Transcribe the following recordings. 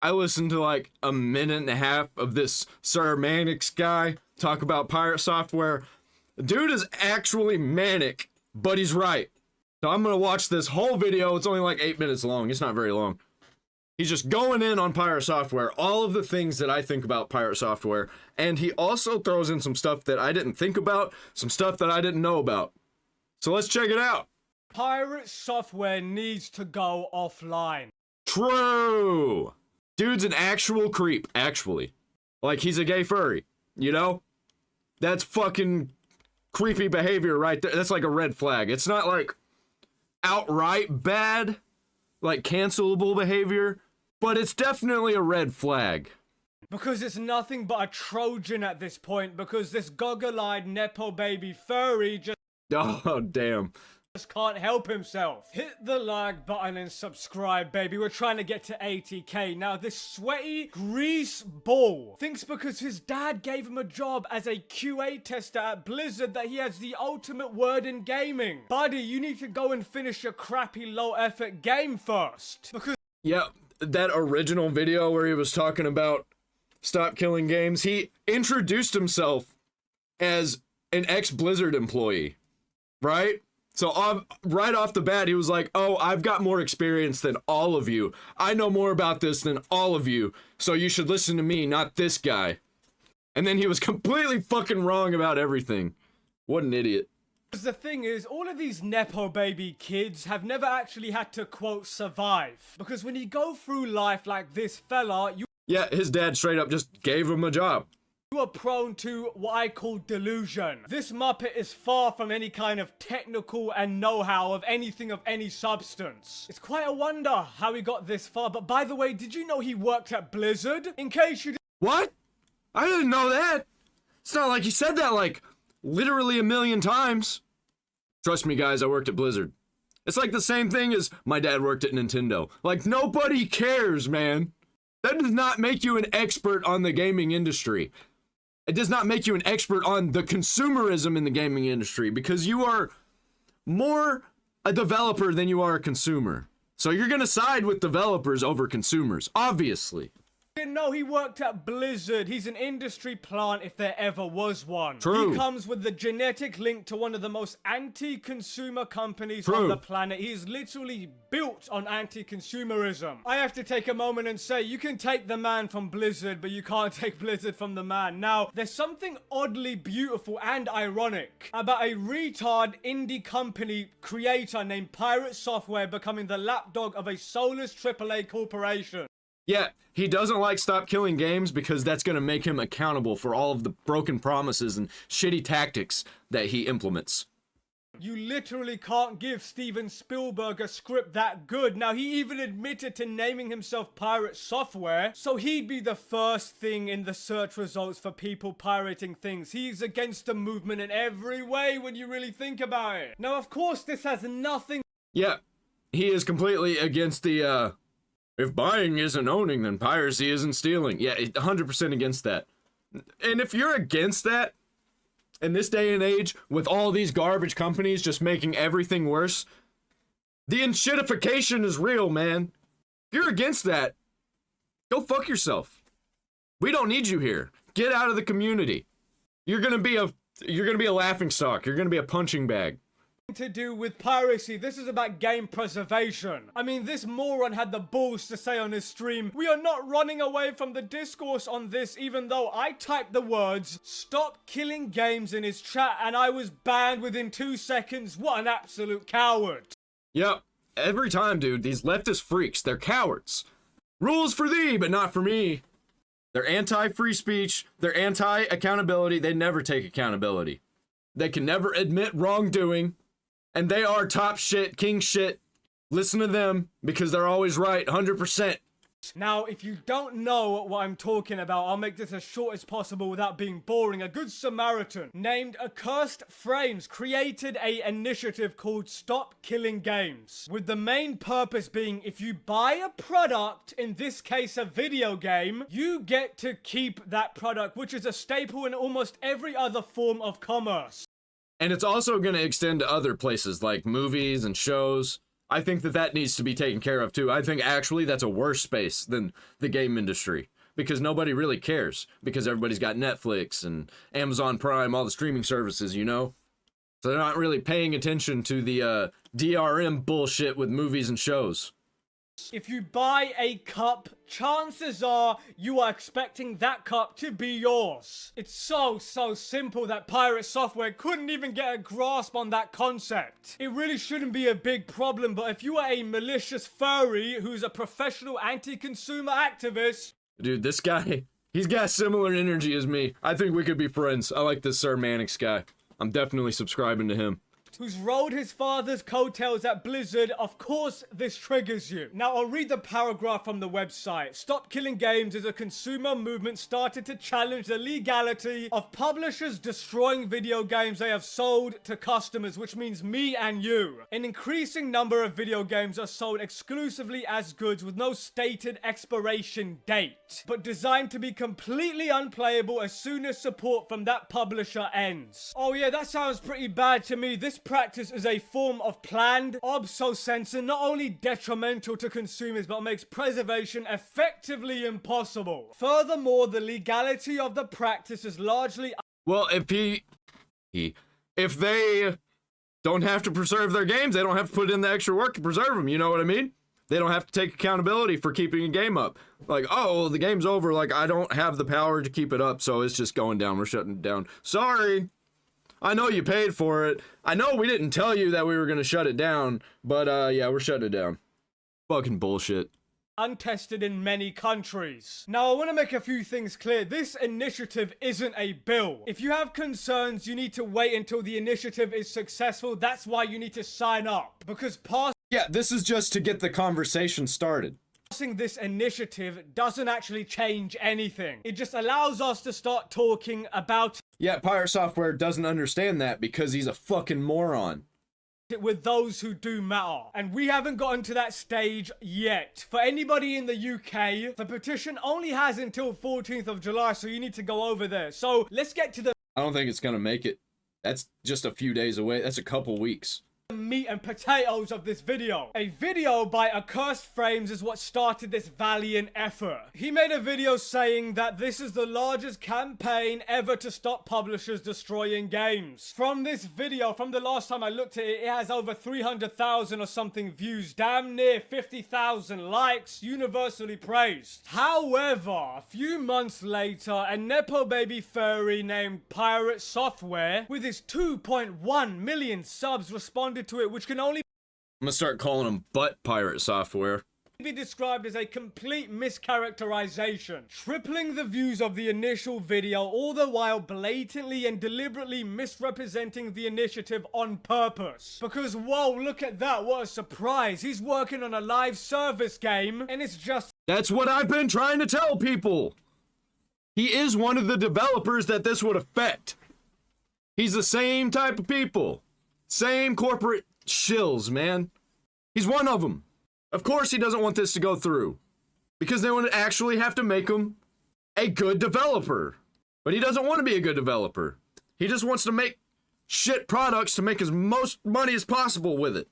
I listened to like a minute and a half of this Sir Mannix guy talk about pirate software. Dude is actually manic, but he's right. So I'm gonna watch this whole video. It's only like 8 minutes long. It's not very long. He's just going in on pirate software, all of the things that I think about pirate software, and he also throws in some stuff that I didn't think about, some stuff that I didn't know about. So let's check it out. Pirate software needs to go offline. True. Dude's an actual creep, actually. Like, he's a gay furry, you know? That's fucking creepy behavior right there. That's like a red flag. It's not like outright bad, like cancelable behavior, but it's definitely a red flag. Because it's nothing but a Trojan at this point, because this goggle-eyed Nepo baby furry just Oh, damn. can't help himself. Hit the like button and subscribe, baby. We're trying to get to 80k. Now, this sweaty grease ball thinks because his dad gave him a job as a QA tester at Blizzard that he has the ultimate word in gaming. Buddy, you need to go and finish your crappy low-effort game first. Because Yeah, that original video where he was talking about stop killing games, he introduced himself as an ex-Blizzard employee, right? So right off the bat, he was like, oh, I've got more experience than all of you. I know more about this than all of you, so you should listen to me, not this guy. And then he was completely fucking wrong about everything. What an idiot. the thing is, all of these Nepo baby kids have never actually had to, quote, survive. Because when you go through life like this fella, Yeah, his dad straight up just gave him a job. you are prone to what I call delusion. This Muppet is far from any kind of technical and know-how of anything of any substance. It's quite a wonder how he got this far, but by the way, did you know he worked at Blizzard? In case you What? I didn't know that. It's not like he said that like literally a million times. Trust me, guys, I worked at Blizzard. It's like the same thing as my dad worked at Nintendo. Like, nobody cares, man. That does not make you an expert on the gaming industry. It does not make you an expert on the consumerism in the gaming industry, because you are more a developer than you are a consumer. So you're gonna side with developers over consumers, obviously. didn't know he worked at Blizzard. He's an industry plant if there ever was one. True. He comes with the genetic link to one of the most anti-consumer companies True. on the planet. He's literally built on anti-consumerism. I have to take a moment and say, you can take the man from Blizzard, but you can't take Blizzard from the man. Now, there's something oddly beautiful and ironic about a retard indie company creator named Pirate Software becoming the lapdog of a soulless AAA corporation. Yeah, he doesn't like stop killing games because that's going to make him accountable for all of the broken promises and shitty tactics that he implements. You literally can't give Steven Spielberg a script that good. Now, he even admitted to naming himself Pirate Software, so he'd be the first thing in the search results for people pirating things. He's against the movement in every way when you really think about it. Now, of course, this has nothing... Yeah, he is completely against the, if buying isn't owning, then piracy isn't stealing. Yeah, 100% against that. And if you're against that, in this day and age, with all these garbage companies just making everything worse, the enshittification is real, man. If you're against that, go fuck yourself. We don't need you here. Get out of the community. You're gonna be a laughingstock. You're gonna be a punching bag. to do with piracy. This is about game preservation. I mean, this moron had the balls to say on his stream, we are not running away from the discourse on this, even though I typed the words, stop killing games in his chat, and I was banned within 2 seconds. What an absolute coward. Yep. Every time, dude, these leftist freaks, they're cowards. Rules for thee, but not for me. They're anti-free speech. They're anti-accountability. They never take accountability. They can never admit wrongdoing. And they are top shit, king shit. Listen to them, because they're always right, 100%. Now, if you don't know what I'm talking about, I'll make this as short as possible without being boring. A good Samaritan named Accursed Frames created a initiative called Stop Killing Games, with the main purpose being if you buy a product, in this case a video game, you get to keep that product, which is a staple in almost every other form of commerce. And it's also going to extend to other places like movies and shows. I think that needs to be taken care of too. I think actually that's a worse space than the game industry because nobody really cares because everybody's got Netflix and Amazon Prime, all the streaming services, you know? So they're not really paying attention to the DRM bullshit with movies and shows. If you buy a cup, chances are you are expecting that cup to be yours. It's so simple that Pirate Software couldn't even get a grasp on that concept. It really shouldn't be a big problem, but if you are a malicious furry who's a professional anti-consumer activist... Dude, this guy, he's got similar energy as me. I think we could be friends. I like this Sir Mannix guy. I'm definitely subscribing to him. Who's rode his father's coattails at Blizzard, of course this triggers you. Now I'll read the paragraph from the website. Stop Killing Games is a consumer movement started to challenge the legality of publishers destroying video games they have sold to customers, which means me and you. An increasing number of video games are sold exclusively as goods with no stated expiration date, but designed to be completely unplayable as soon as support from that publisher ends. Oh yeah, that sounds pretty bad to me. This practice is a form of planned obsolescence and not only detrimental to consumers but makes preservation effectively impossible. Furthermore, the legality of the practice is largely... Well, if they don't have to preserve their games, they don't have to put in the extra work to preserve them, you know what I mean? They don't have to take accountability for keeping a game up. Like, oh, the game's over, like, I don't have the power to keep it up, so it's just going down, we're shutting it down. Sorry! I know you paid for it. I know we didn't tell you that we were gonna shut it down, but yeah, we're shutting it down. Fucking bullshit. Untested in many countries. Now, I want to make a few things clear. This initiative isn't a bill. If you have concerns, you need to wait until the initiative is successful. That's why you need to sign up. Because yeah, this is just to get the conversation started. Passing this initiative doesn't actually change anything. It just allows us to start talking about Yeah, Pirate Software doesn't understand that because he's a fucking moron. it with those who do matter. And we haven't gotten to that stage yet. For anybody in the UK, the petition only has until 14th of July, so you need to go over there. So let's get to the I don't think it's gonna make it. That's just a few days away. That's a couple weeks. meat and potatoes of this video. A video by Accursed Frames is what started this valiant effort. He made a video saying that this is the largest campaign ever to stop publishers destroying games. From this video, from the last time I looked at it, it has over 300,000 or something views, damn near 50,000 likes, universally praised. However, a few months later, a nepo baby furry named Pirate Software with his 2.1 million subs responded to it, which can only I'm gonna start calling him Butt Pirate Software. be described as a complete mischaracterization, tripling the views of the initial video, all the while blatantly and deliberately misrepresenting the initiative on purpose. Because whoa, look at that, what a surprise, he's working on a live service game and it's just... That's what I've been trying to tell people. He is one of the developers that this would affect. He's the same type of people. Same corporate shills, man. He's one of them. Of course he doesn't want this to go through. Because they would actually have to make him a good developer. But he doesn't want to be a good developer. He just wants to make shit products to make as most money as possible with it.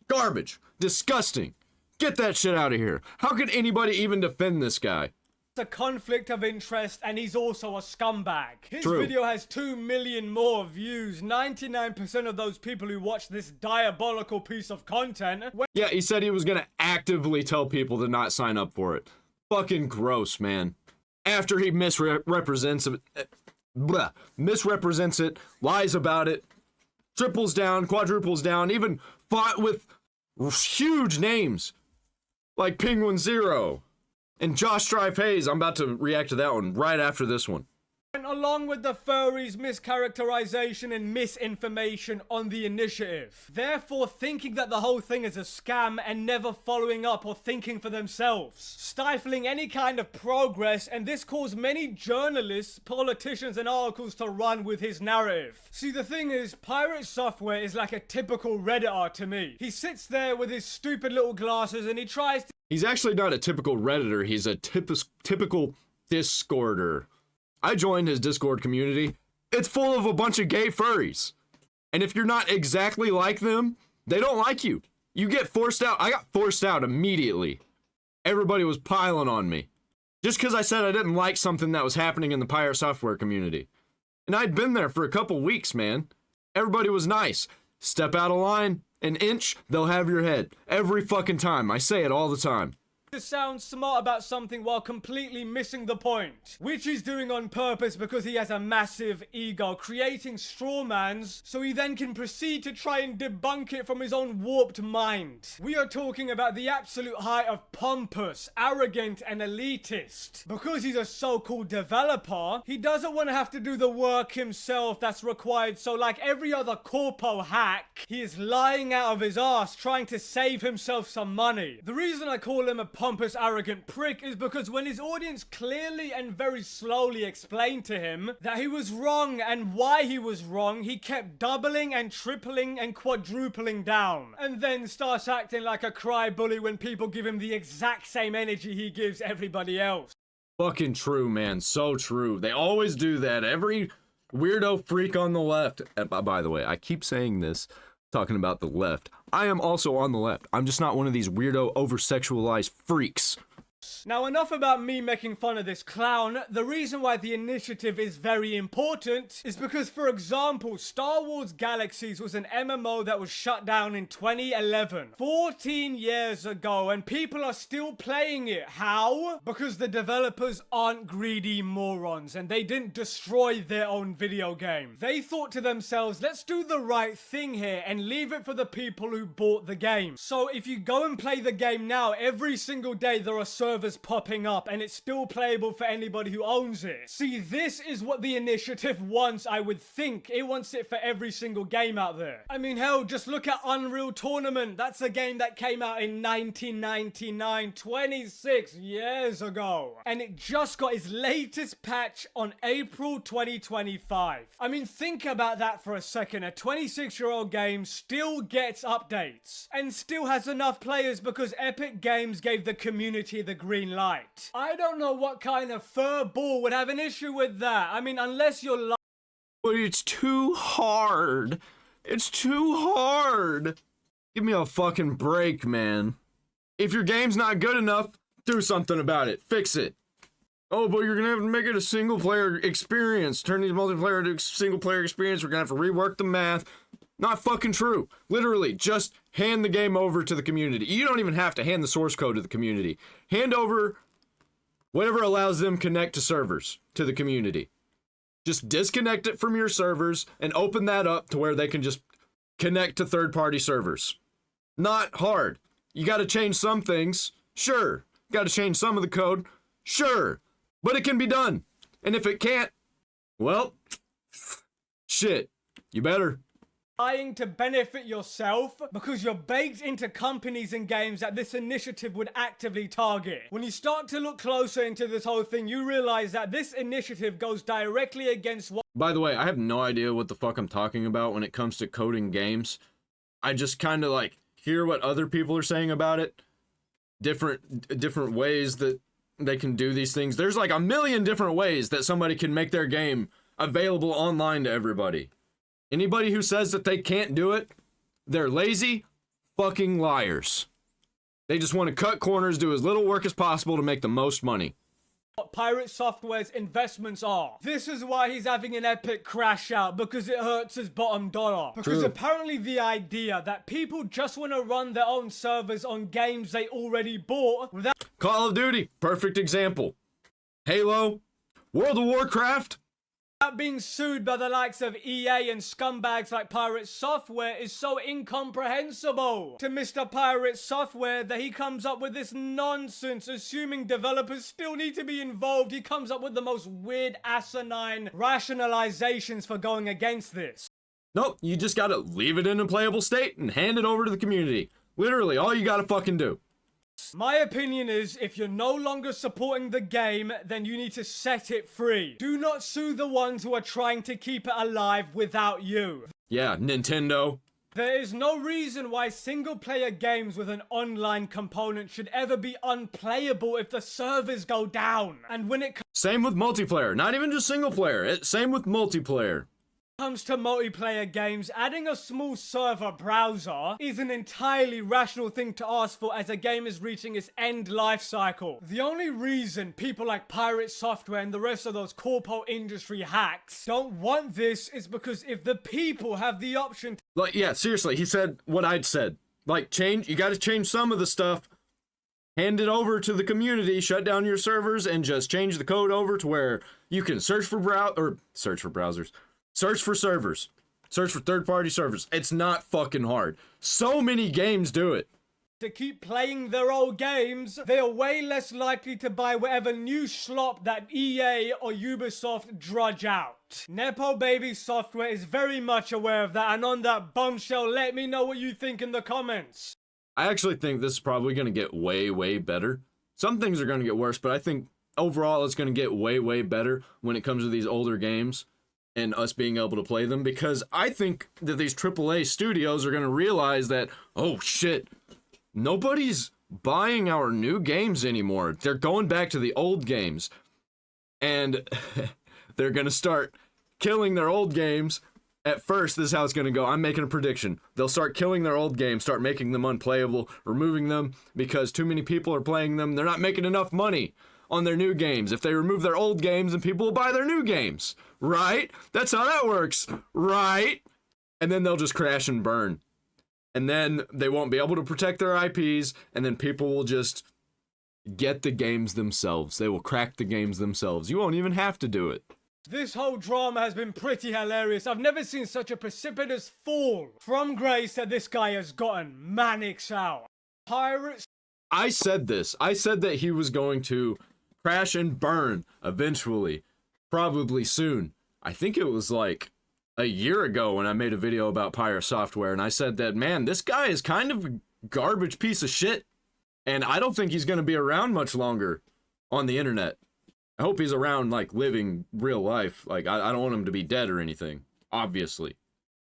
Garbage. Disgusting. Get that shit out of here. How could anybody even defend this guy? a conflict of interest, and he's also a scumbag. His True. video has 2 million more views. 99% of those people who watch this diabolical piece of content... Yeah, he said he was gonna actively tell people to not sign up for it. Fucking gross, man. After he misrepresents it, lies about it, triples down, quadruples down, even fought with huge names like Penguin Zero and Josh Strife Hayes. I'm about to react to that one right after this one. Along with the furries' mischaracterization and misinformation on the initiative. Therefore, thinking that the whole thing is a scam and never following up or thinking for themselves. Stifling any kind of progress, and this caused many journalists, politicians, and articles to run with his narrative. See, the thing is, Pirate Software is like a typical Redditor to me. He sits there with his stupid little glasses and he tries to... He's actually not a typical Redditor, he's a typical Discorder. I joined his Discord community. It's full of a bunch of gay furries. And if you're not exactly like them, they don't like you. You get forced out. I got forced out immediately. Everybody was piling on me. Just because I said I didn't like something that was happening in the Pirate Software community. And I'd been there for a couple weeks, man. Everybody was nice. Step out of line, an inch, they'll have your head. Every fucking time. I say it all the time. To sound smart about something while completely missing the point, which he's doing on purpose because he has a massive ego, creating strawmans so he then can proceed to try and debunk it from his own warped mind. We are talking about the absolute height of pompous, arrogant, and elitist. Because he's a so-called developer, he doesn't want to have to do the work himself that's required, so like every other corpo hack, he is lying out of his ass trying to save himself some money. The reason I call him a pompous, arrogant prick is because when his audience clearly and very slowly explained to him that he was wrong and why he was wrong, he kept doubling and tripling and quadrupling down. And then starts acting like a cry bully when people give him the exact same energy he gives everybody else. Fucking true, man. So true. They always do that. Every weirdo freak on the left. By the way, I keep saying this, talking about the left. I am also on the left. I'm just not one of these weirdo over-sexualized freaks. Now enough about me making fun of this clown. The reason why the initiative is very important is because, for example, Star Wars Galaxies was an MMO that was shut down in 2011. 14 years ago, and people are still playing it. How? Because the developers aren't greedy morons and they didn't destroy their own video game. They thought to themselves, let's do the right thing here and leave it for the people who bought the game. So if you go and play the game now, every single day there are servers popping up and it's still playable for anybody who owns it. See, this is what the initiative wants, I would think. It wants it for every single game out there. I mean, hell, just look at Unreal Tournament. That's a game that came out in 1999, 26 years ago. And it just got its latest patch on April 2025. I mean, think about that for a second. A 26-year-old game still gets updates and still has enough players because Epic Games gave the community the green light. I don't know what kind of furball would have an issue with that. I mean, unless you're But it's too hard. It's too hard. Give me a fucking break, man. If your game's not good enough, do something about it. Fix it. Oh, but you're gonna have to make it a single-player experience. Turn these multiplayer to single-player experience. We're gonna have to rework the math. Not fucking true. Literally, just hand the game over to the community. You don't even have to hand the source code to the community. Hand over whatever allows them connect to servers to the community. Just disconnect it from your servers and open that up to where they can just connect to third-party servers. Not hard. You gotta change some things. Sure. You gotta change some of the code. Sure. But it can be done. And if it can't, well, shit. You better. Trying to benefit yourself because you're baked into companies and games that this initiative would actively target. When you start to look closer into this whole thing, you realize that this initiative goes directly against what— By the way, I have no idea what the fuck I'm talking about when it comes to coding games. I just kind of like hear what other people are saying about it. Different ways that they can do these things. There's like a million different ways that somebody can make their game available online to everybody. Anybody who says that they can't do it, they're lazy fucking liars. They just want to cut corners, do as little work as possible to make the most money. What Pirate Software's investments are. This is why he's having an epic crash out, because it hurts his bottom dollar. Because True. apparently the idea that people just want to run their own servers on games they already bought without— Call of Duty, perfect example. Halo, World of Warcraft. being sued by the likes of EA and scumbags like Pirate Software is so incomprehensible to Mr. Pirate Software that he comes up with this nonsense, assuming developers still need to be involved. He comes up with the most weird, asinine rationalizations for going against this. Nope, you just gotta leave it in a playable state and hand it over to the community. Literally, all you gotta fucking do. My opinion is, if you're no longer supporting the game, then you need to set it free. Do not sue the ones who are trying to keep it alive without you. Yeah, Nintendo. There is no reason why single-player games with an online component should ever be unplayable if the servers go down. And when it Same with multiplayer, not even just single player. Same with multiplayer. Comes to multiplayer games, adding a small server browser is an entirely rational thing to ask for as a game is reaching its end life cycle. The only reason people like Pirate Software and the rest of those corpo industry hacks don't want this is because if the people have the option to Like, yeah, seriously, he said what I'd said. Like, you gotta change some of the stuff, hand it over to the community, shut down your servers, and just change the code over to where you can search for browsers. Search for servers. Search for third-party servers. It's not fucking hard. So many games do it. keep playing their old games, they are way less likely to buy whatever new slop that EA or Ubisoft drudge out. Nepo Baby Software is very much aware of that, and on that bombshell, let me know what you think in the comments. I actually think this is probably going to get way, way better. Some things are going to get worse, but I think overall it's going to get way, way better when it comes to these older games and us being able to play them, because I think that these AAA studios are going to realize that, oh shit, nobody's buying our new games anymore. They're going back to the old games, and they're going to start killing their old games. At first, this is how it's going to go. I'm making a prediction. They'll start killing their old games, start making them unplayable, removing them because too many people are playing them. They're not making enough money on their new games. If they remove their old games, then people will buy their new games, right? That's how that works, right? And then they'll just crash and burn. And then they won't be able to protect their IPs, and then people will just get the games themselves. They will crack the games themselves. You won't even have to do it. This whole drama has been pretty hilarious. I've never seen such a precipitous fall from grace that this guy has gotten. Mannix out. Pirates. I said this. I said that he was going to crash and burn eventually. Probably soon. I think it was like a year ago when I made a video about Pirate Software, and I said that, man, this guy is kind of a garbage piece of shit, and I don't think he's going to be around much longer on the internet. I hope he's around, like, living real life. Like, I don't want him to be dead or anything, obviously.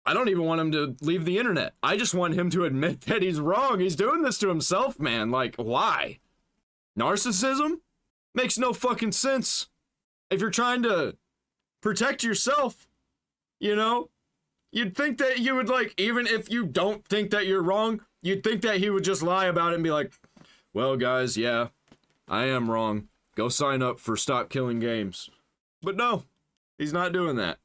I don't even want him to leave the internet. I just want him to admit that he's wrong. He's doing this to himself, man. Like, why? Narcissism? Makes no fucking sense. If you're trying to protect yourself, you know, you'd think that you would, like, even if you don't think that you're wrong, you'd think that he would just lie about it and be like, well, guys, yeah, I am wrong. Go sign up for Stop Killing Games. But no, he's not doing that.